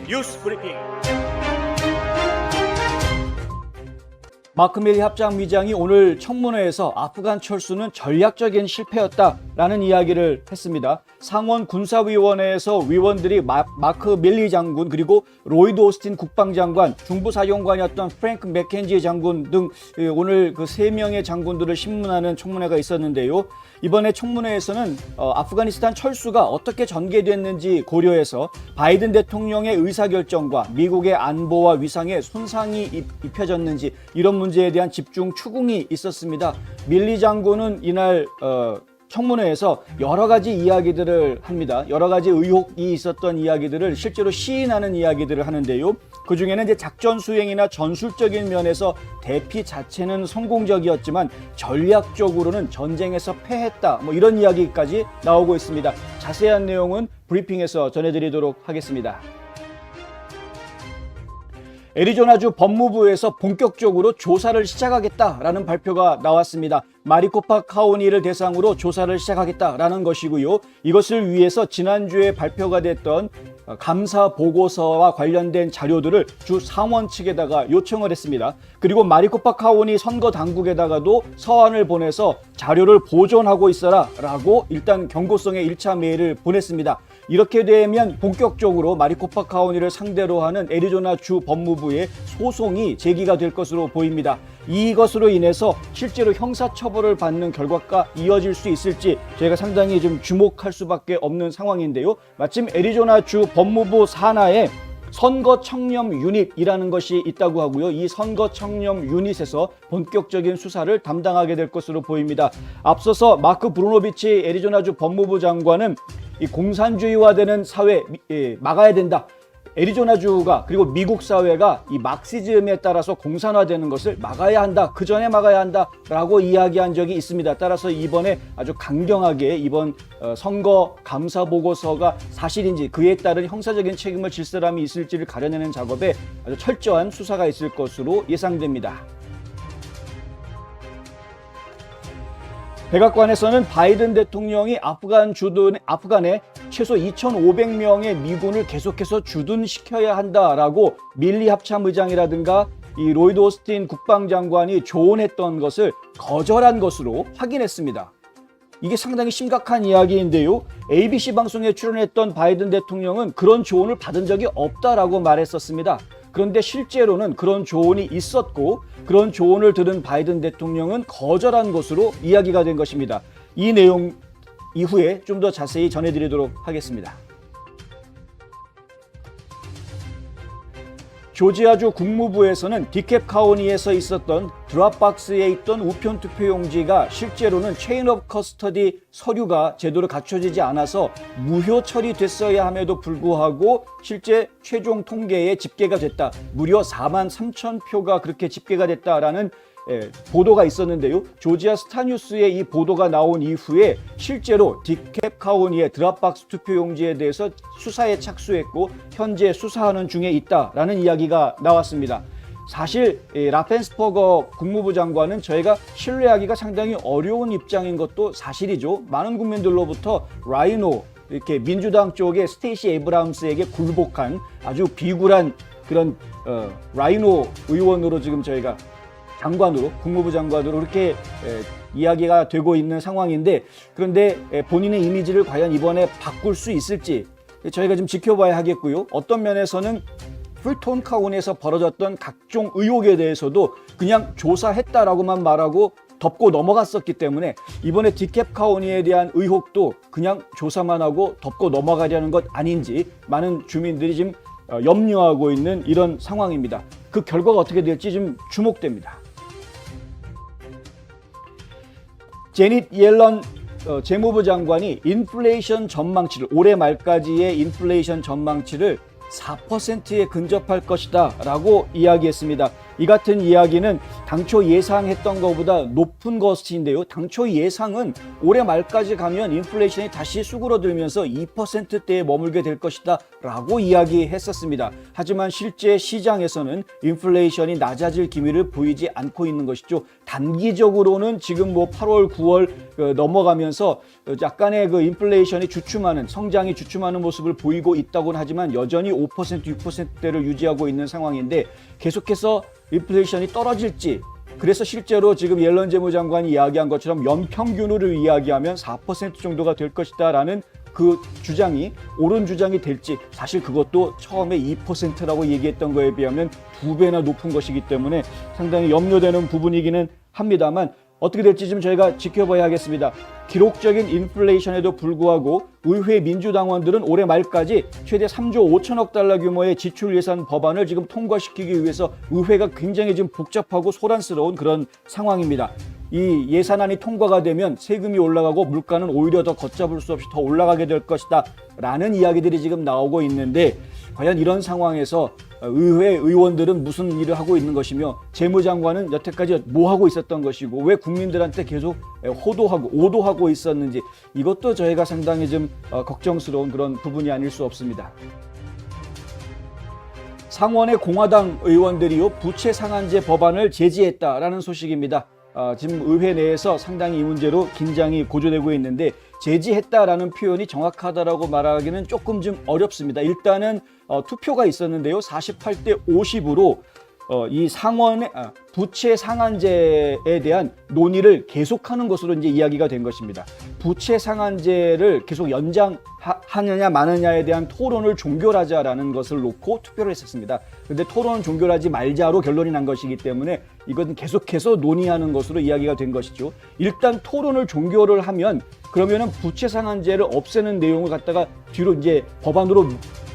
뉴스 브리핑. 마크 밀리 합참의장이 오늘 청문회에서 아프간 철수는 전략적인 실패였다라는 이야기를 했습니다. 상원 군사위원회에서 위원들이 마크 밀리 장군 그리고 로이드 오스틴 국방장관, 중부사령관이었던 프랭크 맥켄지 장군 등 오늘 그 3명의 장군들을 신문하는 청문회가 있었는데요. 이번에 청문회에서는 아프가니스탄 철수가 어떻게 전개됐는지 고려해서 바이든 대통령의 의사결정과 미국의 안보와 위상에 손상이 입혀졌는지 이런 문제에 대한 집중 추궁이 있었습니다. 밀리 장군은 이날 청문회에서 여러 가지 이야기들을 합니다. 여러 가지 의혹이 있었던 이야기들을 실제로 시인하는 이야기들을 하는데요. 그 중에는 이제 작전 수행이나 전술적인 면에서 대피 자체는 성공적이었지만 전략적으로는 전쟁에서 패했다. 이런 이야기까지 나오고 있습니다. 자세한 내용은 브리핑에서 전해드리도록 하겠습니다. 애리조나주 법무부에서 본격적으로 조사를 시작하겠다라는 발표가 나왔습니다. 마리코파 카우니를 대상으로 조사를 시작하겠다라는 것이고요. 이것을 위해서 지난주에 발표가 됐던 감사 보고서와 관련된 자료들을 주 상원 측에다가 요청을 했습니다. 그리고 마리코파 카우니 선거 당국에다가도 서한을 보내서 자료를 보존하고 있어라 라고 일단 경고성의 1차 메일을 보냈습니다. 이렇게 되면 본격적으로 마리코파 카우니를 상대로 하는 애리조나 주 법무부의 소송이 제기가 될 것으로 보입니다. 이것으로 인해서 실제로 형사처벌을 받는 결과가 이어질 수 있을지 저희가 상당히 좀 주목할 수밖에 없는 상황인데요. 마침 애리조나 주 법무부 산하에 선거 청렴 유닛이라는 것이 있다고 하고요. 이 선거 청렴 유닛에서 본격적인 수사를 담당하게 될 것으로 보입니다. 앞서서 마크 브루노비치 애리조나주 법무부 장관은 이 공산주의화되는 사회 막아야 된다. 애리조나주가 그리고 미국 사회가 이 마크시즘에 따라서 공산화되는 것을 막아야 한다. 그 전에 막아야 한다라고 이야기한 적이 있습니다. 따라서 이번에 아주 강경하게 이번 선거 감사 보고서가 사실인지 그에 따른 형사적인 책임을 질 사람이 있을지를 가려내는 작업에 아주 철저한 수사가 있을 것으로 예상됩니다. 백악관에서는 바이든 대통령이 아프간에 최소 2,500명의 미군을 계속해서 주둔시켜야 한다라고 밀리 합참의장이라든가 이 로이드 오스틴 국방장관이 조언했던 것을 거절한 것으로 확인했습니다. 이게 상당히 심각한 이야기인데요. ABC 방송에 출연했던 바이든 대통령은 그런 조언을 받은 적이 없다라고 말했었습니다. 그런데 실제로는 그런 조언이 있었고 그런 조언을 들은 바이든 대통령은 거절한 것으로 이야기가 된 것입니다. 이 내용 이후에 좀 더 자세히 전해드리도록 하겠습니다. 조지아주 국무부에서는 디캡 카우니에서 있었던 드랍박스에 있던 우편 투표용지가 실제로는 체인 오브 커스터디 서류가 제대로 갖춰지지 않아서 무효 처리됐어야 함에도 불구하고 실제 최종 통계에 집계가 됐다. 무려 43,000표가 그렇게 집계가 됐다라는 보도가 있었는데요. 조지아 스타뉴스에 이 보도가 나온 이후에 실제로 디캡 카우니의 드랍박스 투표용지에 대해서 수사에 착수했고 현재 수사하는 중에 있다라는 이야기가 나왔습니다. 사실 라펜스퍼거 국무부 장관은 저희가 신뢰하기가 상당히 어려운 입장인 것도 사실이죠. 많은 국민들로부터 라이노 이렇게 민주당 쪽의 스테이시 에이브람스에게 굴복한 아주 비굴한 그런 라이노 의원으로 지금 저희가 장관으로 국무부 장관으로 그렇게 이야기가 되고 있는 상황인데 그런데 본인의 이미지를 과연 이번에 바꿀 수 있을지 저희가 좀 지켜봐야 하겠고요. 어떤 면에서는 풀톤 카운에서 벌어졌던 각종 의혹에 대해서도 그냥 조사했다라고만 말하고 덮고 넘어갔었기 때문에 이번에 디캡 카우니에 대한 의혹도 그냥 조사만 하고 덮고 넘어가려는 것 아닌지 많은 주민들이 지금 염려하고 있는 이런 상황입니다. 그 결과가 어떻게 될지 좀 주목됩니다. 제닛 옐런 재무부 장관이 인플레이션 전망치를 올해 말까지의 인플레이션 전망치를 4%에 근접할 것이다 라고 이야기했습니다. 이 같은 이야기는 당초 예상했던 것보다 높은 것인데요. 당초 예상은 올해 말까지 가면 인플레이션이 다시 수그러들면서 2%대에 머물게 될 것이다 라고 이야기했었습니다. 하지만 실제 시장에서는 인플레이션이 낮아질 기미를 보이지 않고 있는 것이죠. 단기적으로는 지금 8월, 9월 넘어가면서 약간의 그 인플레이션이 주춤하는, 성장이 주춤하는 모습을 보이고 있다고는 하지만 여전히 5%, 6%대를 유지하고 있는 상황인데 계속해서 인플레이션이 떨어질지, 그래서 실제로 지금 옐런 재무장관이 이야기한 것처럼 연평균으로 이야기하면 4% 정도가 될 것이다 라는 그 주장이 옳은 주장이 될지, 사실 그것도 처음에 2%라고 얘기했던 거에 비하면 2배나 높은 것이기 때문에 상당히 염려되는 부분이기는 합니다만 어떻게 될지 좀 저희가 지켜봐야 하겠습니다. 기록적인 인플레이션에도 불구하고 의회 민주당원들은 올해 말까지 최대 3조 5천억 달러 규모의 지출 예산 법안을 지금 통과시키기 위해서 의회가 굉장히 지금 복잡하고 소란스러운 그런 상황입니다. 이 예산안이 통과가 되면 세금이 올라가고 물가는 오히려 더 걷잡을 수 없이 더 올라가게 될 것이다 라는 이야기들이 지금 나오고 있는데, 과연 이런 상황에서 의회 의원들은 무슨 일을 하고 있는 것이며 재무장관은 여태까지 뭐 하고 있었던 것이고 왜 국민들한테 계속 호도하고 오도하고 있었는지, 이것도 저희가 상당히 좀 걱정스러운 그런 부분이 아닐 수 없습니다. 상원의 공화당 의원들이요 부채 상한제 법안을 제지했다라는 소식입니다. 지금 의회 내에서 상당히 이 문제로 긴장이 고조되고 있는데, 제지했다라는 표현이 정확하다라고 말하기는 조금 좀 어렵습니다. 일단은 투표가 있었는데요. 48대 50으로 이 상원의 부채 상한제에 대한 논의를 계속하는 것으로 이제 이야기가 된 것입니다. 부채 상한제를 계속 연장하느냐 마느냐에 대한 토론을 종결하자라는 것을 놓고 투표를 했었습니다. 그런데 토론을 종결하지 말자로 결론이 난 것이기 때문에 이건 계속해서 논의하는 것으로 이야기가 된 것이죠. 일단 토론을 종결을 하면 그러면은 부채 상한제를 없애는 내용을 갖다가 뒤로 이제 법안으로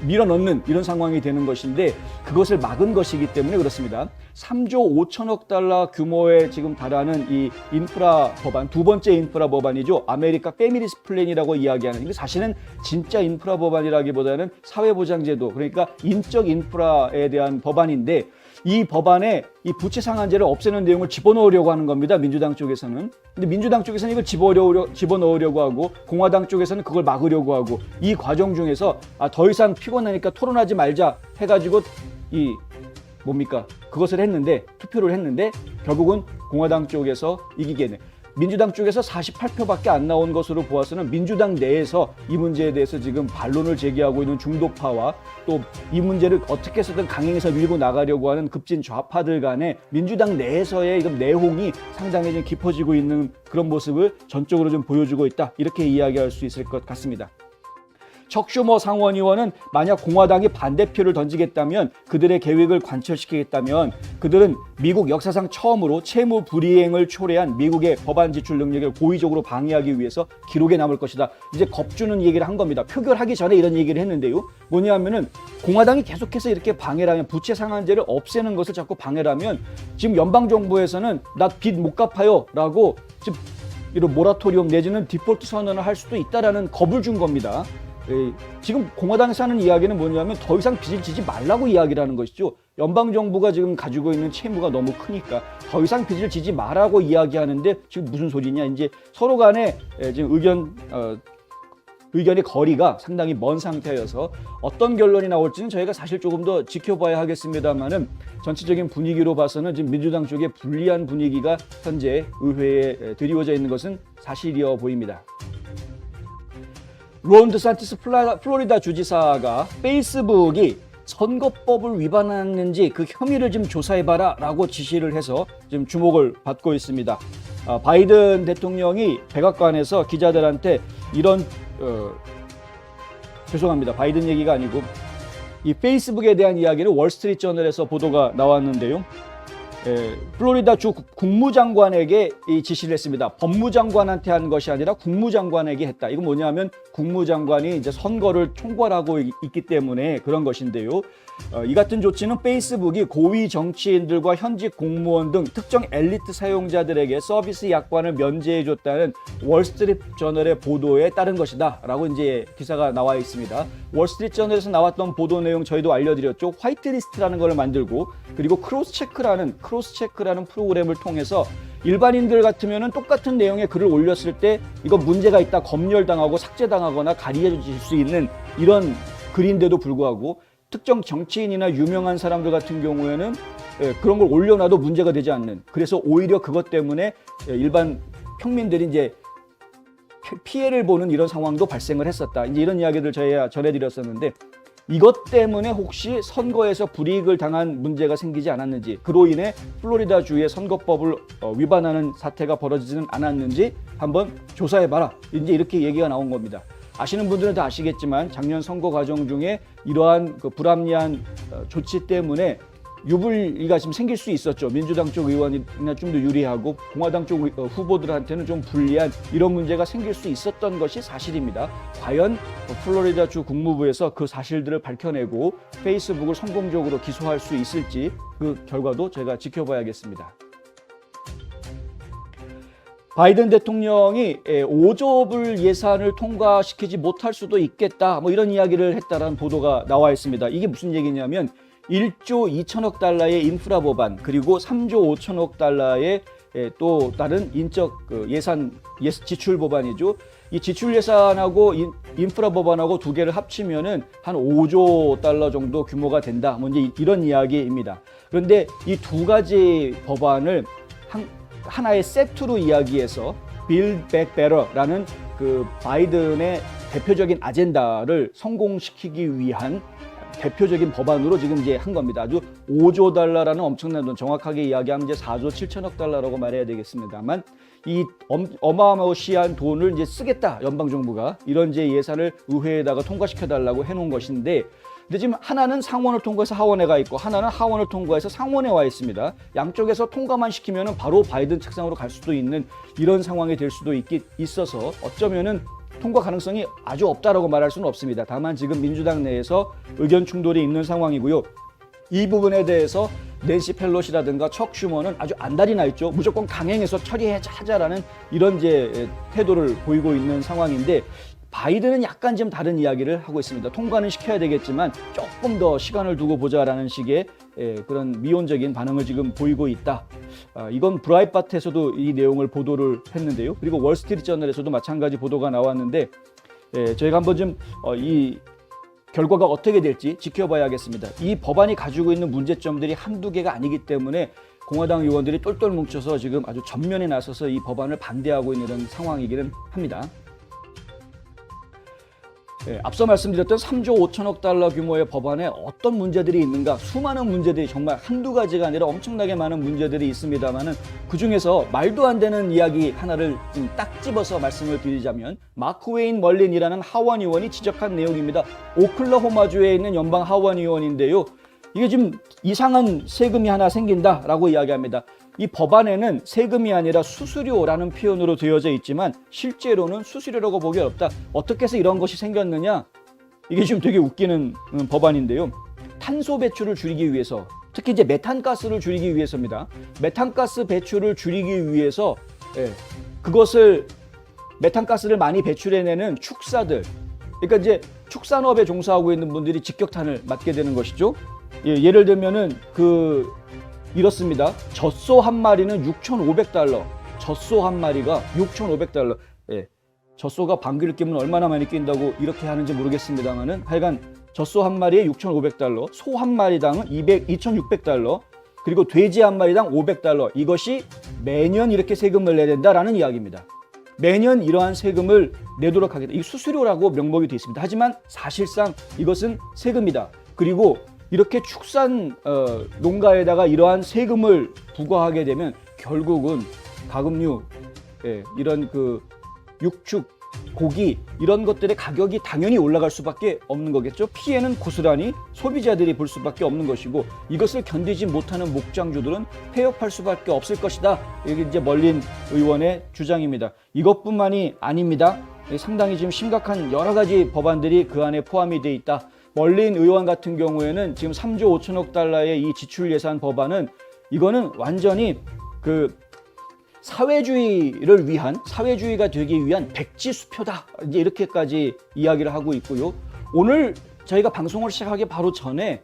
밀어넣는 이런 상황이 되는 것인데, 그것을 막은 것이기 때문에 그렇습니다. 3조 5천억 달러 규모에 지금 달하는 이 인프라 법안, 두 번째 인프라 법안이죠. 아메리카 패밀리스 플랜이라고 이야기하는, 이게 사실은 진짜 인프라 법안이라기보다는 사회보장제도, 그러니까 인적 인프라에 대한 법안인데, 이 법안에 이 부채 상한제를 없애는 내용을 집어넣으려고 하는 겁니다. 민주당 쪽에서는. 근데 민주당 쪽에서는 이걸 집어넣으려고 하고 공화당 쪽에서는 그걸 막으려고 하고, 이 과정 중에서 더 이상 피곤하니까 토론하지 말자 해가지고 그것을 했는데, 투표를 했는데 결국은 공화당 쪽에서 이기게 돼. 민주당 쪽에서 48표밖에 안 나온 것으로 보아서는 민주당 내에서 이 문제에 대해서 지금 반론을 제기하고 있는 중도파와 또 이 문제를 어떻게 해서든 강행해서 밀고 나가려고 하는 급진 좌파들 간에 민주당 내에서의 내홍이 상당히 좀 깊어지고 있는 그런 모습을 전적으로 좀 보여주고 있다, 이렇게 이야기할 수 있을 것 같습니다. 척 슈머 상원의원은 만약 공화당이 반대표를 던지겠다면, 그들의 계획을 관철시키겠다면 그들은 미국 역사상 처음으로 채무 불이행을 초래한 미국의 법안 지출 능력을 고의적으로 방해하기 위해서 기록에 남을 것이다. 이제 겁주는 얘기를 한 겁니다. 표결하기 전에 이런 얘기를 했는데요. 뭐냐면은 공화당이 계속해서 이렇게 방해를 하면, 부채 상한제를 없애는 것을 자꾸 방해를 하면 지금 연방정부에서는 나 빚 못 갚아요 라고 지금 이런 모라토리엄 내지는 디폴트 선언을 할 수도 있다라는 겁을 준 겁니다. 지금 공화당에서 하는 이야기는 뭐냐면 더 이상 빚을 지지 말라고 이야기를 하는 것이죠. 연방정부가 지금 가지고 있는 채무가 너무 크니까 더 이상 빚을 지지 말라고 이야기하는데 지금 무슨 소리냐, 이제 서로 간에 지금 의견의 거리가 상당히 먼 상태여서 어떤 결론이 나올지는 저희가 사실 조금 더 지켜봐야 하겠습니다만은, 전체적인 분위기로 봐서는 지금 민주당 쪽에 불리한 분위기가 현재 의회에 드리워져 있는 것은 사실이어 보입니다. 론 드산티스 플로리다 주지사가 페이스북이 선거법을 위반했는지 그 혐의를 좀 조사해봐라 라고 지시를 해서 지금 주목을 받고 있습니다. 바이든 대통령이 백악관에서 기자들한테 이런 죄송합니다. 바이든 얘기가 아니고 이 페이스북에 대한 이야기를 월스트리트 저널에서 보도가 나왔는데요. 플로리다 주 국무장관에게 이 지시를 했습니다. 법무장관한테 한 것이 아니라 국무장관에게 했다. 이건 뭐냐면 국무장관이 이제 선거를 총괄하고 있기 때문에 그런 것인데요. 이 같은 조치는 페이스북이 고위 정치인들과 현직 공무원 등 특정 엘리트 사용자들에게 서비스 약관을 면제해줬다는 월스트리트저널의 보도에 따른 것이다 라고 이제 기사가 나와 있습니다. 월스트리트저널에서 나왔던 보도 내용 저희도 알려드렸죠. 화이트리스트라는 걸 만들고 그리고 크로스체크라는 프로그램을 통해서 일반인들 같으면 똑같은 내용의 글을 올렸을 때 이거 문제가 있다, 검열당하고 삭제당하거나 가리해질 수 있는 이런 글인데도 불구하고 특정 정치인이나 유명한 사람들 같은 경우에는 그런 걸 올려놔도 문제가 되지 않는, 그래서 오히려 그것 때문에 일반 평민들이 이제 피해를 보는 이런 상황도 발생을 했었다. 이제 이런 이야기들 저희가 전해드렸었는데 이것 때문에 혹시 선거에서 불이익을 당한 문제가 생기지 않았는지, 그로 인해 플로리다주의 선거법을 위반하는 사태가 벌어지지는 않았는지 한번 조사해봐라. 이제 이렇게 얘기가 나온 겁니다. 아시는 분들은 다 아시겠지만 작년 선거 과정 중에 이러한 그 불합리한 조치 때문에 유불리가 지금 생길 수 있었죠. 민주당 쪽 의원이나 좀 더 유리하고 공화당 쪽 후보들한테는 좀 불리한 이런 문제가 생길 수 있었던 것이 사실입니다. 과연 플로리다주 국무부에서 그 사실들을 밝혀내고 페이스북을 성공적으로 기소할 수 있을지 그 결과도 제가 지켜봐야겠습니다. 바이든 대통령이 5조 예산을 통과시키지 못할 수도 있겠다, 뭐 이런 이야기를 했다라는 보도가 나와 있습니다. 이게 무슨 얘기냐면 1조 2천억 달러의 인프라 법안, 그리고 3조 5천억 달러의 또 다른 인적 예산 지출 법안이죠. 이 지출 예산하고 인프라 법안하고 두 개를 합치면은 한 5조 달러 정도 규모가 된다. 뭐 이제 이런 이야기입니다. 그런데 이 두 가지 법안을 하나의 세트로 이야기해서 Build Back Better라는 그 바이든의 대표적인 아젠다를 성공시키기 위한 대표적인 법안으로 지금 이제 한 겁니다. 아주 5조 달러라는 엄청난 돈, 정확하게 이야기하면 이제 4조 7천억 달러라고 말해야 되겠습니다만 이 어마어마시한 돈을 이제 쓰겠다, 연방 정부가 이런 이제 예산을 의회에다가 통과시켜 달라고 해놓은 것인데, 근데 지금 하나는 상원을 통과해서 하원에 가 있고 하나는 하원을 통과해서 상원에 와 있습니다. 양쪽에서 통과만 시키면은 바로 바이든 책상으로 갈 수도 있는 이런 상황이 될 수도 있어서 어쩌면은 통과 가능성이 아주 없다라고 말할 수는 없습니다. 다만 지금 민주당 내에서 의견 충돌이 있는 상황이고요. 이 부분에 대해서 낸시 펠로시라든가 척 슈머는 아주 안달이 나 있죠. 무조건 강행해서 처리하자라는 이런 이제 태도를 보이고 있는 상황인데, 바이든은 약간 좀 다른 이야기를 하고 있습니다. 통과는 시켜야 되겠지만 조금 더 시간을 두고 보자라는 식의 그런 미온적인 반응을 지금 보이고 있다. 이건 브라이트바트에서도 이 내용을 보도를 했는데요. 그리고 월스트리트저널에서도 마찬가지 보도가 나왔는데 저희가 한번 좀 이 결과가 어떻게 될지 지켜봐야겠습니다. 이 법안이 가지고 있는 문제점들이 한두 개가 아니기 때문에 공화당 의원들이 똘똘 뭉쳐서 지금 아주 전면에 나서서 이 법안을 반대하고 있는 이런 상황이기는 합니다. 앞서 말씀드렸던 3조 5천억 달러 규모의 법안에 어떤 문제들이 있는가, 수많은 문제들이 정말 한두 가지가 아니라 엄청나게 많은 문제들이 있습니다만은 그중에서 말도 안 되는 이야기 하나를 좀 딱 집어서 말씀을 드리자면 마크 웨인 멀린이라는 하원 의원이 지적한 내용입니다. 오클라호마주에 있는 연방 하원 의원인데요. 이게 지금 이상한 세금이 하나 생긴다라고 이야기합니다. 이 법안에는 세금이 아니라 수수료라는 표현으로 되어져 있지만 실제로는 수수료라고 보기 어렵다. 어떻게 해서 이런 것이 생겼느냐? 이게 지금 되게 웃기는 법안인데요. 탄소 배출을 줄이기 위해서, 특히 이제 메탄가스를 줄이기 위해서입니다. 메탄가스 배출을 줄이기 위해서 그것을 메탄가스를 많이 배출해내는 축사들, 그러니까 이제 축산업에 종사하고 있는 분들이 직격탄을 맞게 되는 것이죠. 예를 들면은 이렇습니다. 젖소 한 마리는 6,500달러. 젖소 한 마리가 6,500달러. 젖소가 방귀를 뀌면 얼마나 많이 낀다고 이렇게 하는지 모르겠습니다만은 하여간 젖소 한 마리에 6,500달러, 소 한 마리당은 2,600달러, 그리고 돼지 한 마리당 500달러. 이것이 매년 이렇게 세금을 내야 된다라는 이야기입니다. 매년 이러한 세금을 내도록 하겠다. 이 수수료라고 명목이 되어 있습니다. 하지만 사실상 이것은 세금이다. 그리고 이렇게 축산 농가에다가 이러한 세금을 부과하게 되면 결국은 가금류, 이런 육축, 고기 이런 것들의 가격이 당연히 올라갈 수밖에 없는 거겠죠. 피해는 고스란히 소비자들이 볼 수밖에 없는 것이고, 이것을 견디지 못하는 목장주들은 폐업할 수밖에 없을 것이다. 이게 이제 멀린 의원의 주장입니다. 이것뿐만이 아닙니다. 상당히 지금 심각한 여러 가지 법안들이 그 안에 포함이 돼 있다. 벌린 의원 같은 경우에는 지금 3조 5천억 달러의 이 지출 예산 법안은 이거는 완전히 그 사회주의가 되기 위한 백지수표다. 이제 이렇게까지 이야기를 하고 있고요. 오늘 저희가 방송을 시작하기 바로 전에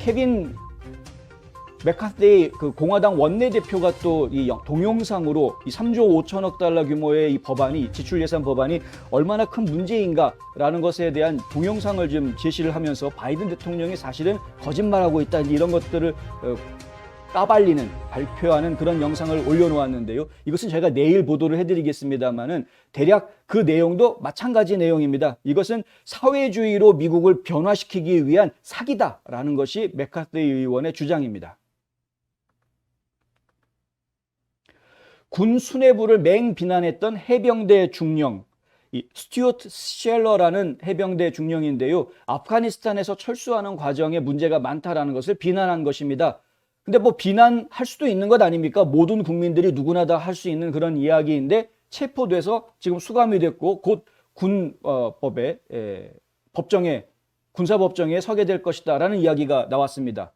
케빈 맥카티 그 공화당 원내대표가 또 이 동영상으로 이 3조 5천억 달러 규모의 이 법안이 지출 예산 법안이 얼마나 큰 문제인가라는 것에 대한 동영상을 좀 제시를 하면서 바이든 대통령이 사실은 거짓말하고 있다 이런 것들을 까발리는 발표하는 그런 영상을 올려놓았는데요. 이것은 저희가 내일 보도를 해드리겠습니다만은 대략 그 내용도 마찬가지 내용입니다. 이것은 사회주의로 미국을 변화시키기 위한 사기다라는 것이 맥카티 의원의 주장입니다. 군 수뇌부를 맹비난했던 해병대 중령 이 스튜어트 쉘러라는 해병대 중령인데요. 아프가니스탄에서 철수하는 과정에 문제가 많다라는 것을 비난한 것입니다. 근데 뭐 비난할 수도 있는 것 아닙니까? 모든 국민들이 누구나 다 할 수 있는 그런 이야기인데 체포돼서 지금 수감이 됐고 곧 군법에 법정에 군사법정에 서게 될 것이다라는 이야기가 나왔습니다.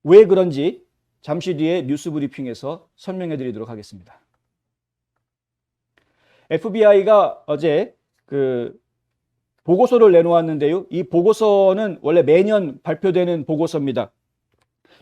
왜 그런지 잠시 뒤에 뉴스 브리핑에서 설명해 드리도록 하겠습니다. FBI가 어제 그 보고서를 내놓았는데요. 이 보고서는 원래 매년 발표되는 보고서입니다.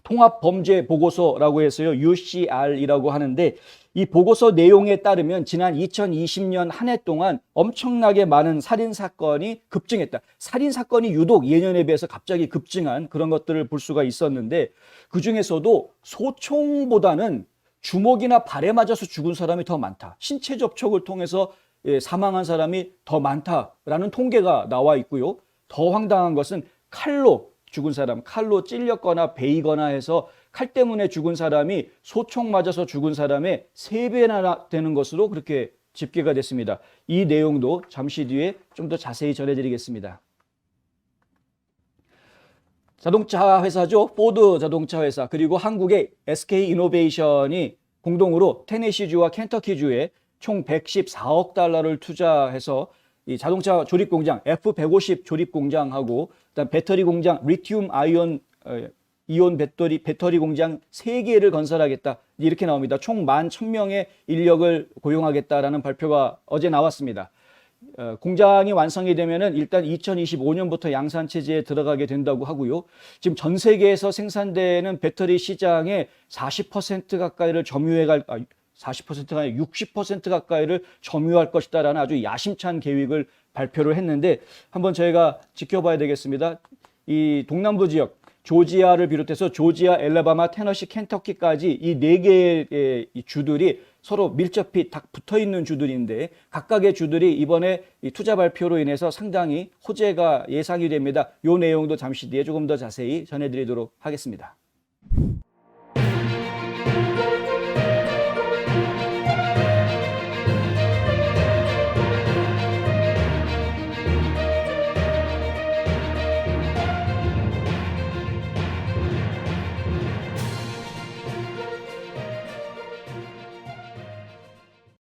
통합범죄보고서라고 해서요. UCR이라고 하는데 이 보고서 내용에 따르면 지난 2020년 한 해 동안 엄청나게 많은 살인사건이 급증했다. 살인사건이 유독 예년에 비해서 갑자기 급증한 그런 것들을 볼 수가 있었는데 그중에서도 소총보다는 주먹이나 발에 맞아서 죽은 사람이 더 많다. 신체 접촉을 통해서 사망한 사람이 더 많다라는 통계가 나와 있고요. 더 황당한 것은 칼로 죽은 사람, 칼로 찔렸거나 베이거나 해서 칼 때문에 죽은 사람이 소총 맞아서 죽은 사람의 3배나 되는 것으로 그렇게 집계가 됐습니다. 이 내용도 잠시 뒤에 좀 더 자세히 전해드리겠습니다. 자동차 회사죠. 포드 자동차 회사 그리고 한국의 SK 이노베이션이 공동으로 테네시주와 켄터키주에 총 114억 달러를 투자해서 이 자동차 조립 공장 F150 조립 공장하고 그다음 배터리 공장 리튬 이온 배터리 공장 3개를 건설하겠다. 이렇게 나옵니다. 총 11,000명의 인력을 고용하겠다라는 발표가 어제 나왔습니다. 공장이 완성이 되면은 일단 2025년부터 양산 체제에 들어가게 된다고 하고요. 지금 전 세계에서 생산되는 배터리 시장의 40% 가까이를 40%가 아니라 60% 가까이를 점유할 것이다라는 아주 야심찬 계획을 발표를 했는데 한번 저희가 지켜봐야 되겠습니다. 이 동남부 지역 조지아를 비롯해서 조지아, 엘라바마, 테너시, 켄터키까지 이 4개의 주들이 서로 밀접히 딱 붙어 있는 주들인데 각각의 주들이 이번에 이 투자 발표로 인해서 상당히 호재가 예상이 됩니다. 이 내용도 잠시 뒤에 조금 더 자세히 전해드리도록 하겠습니다.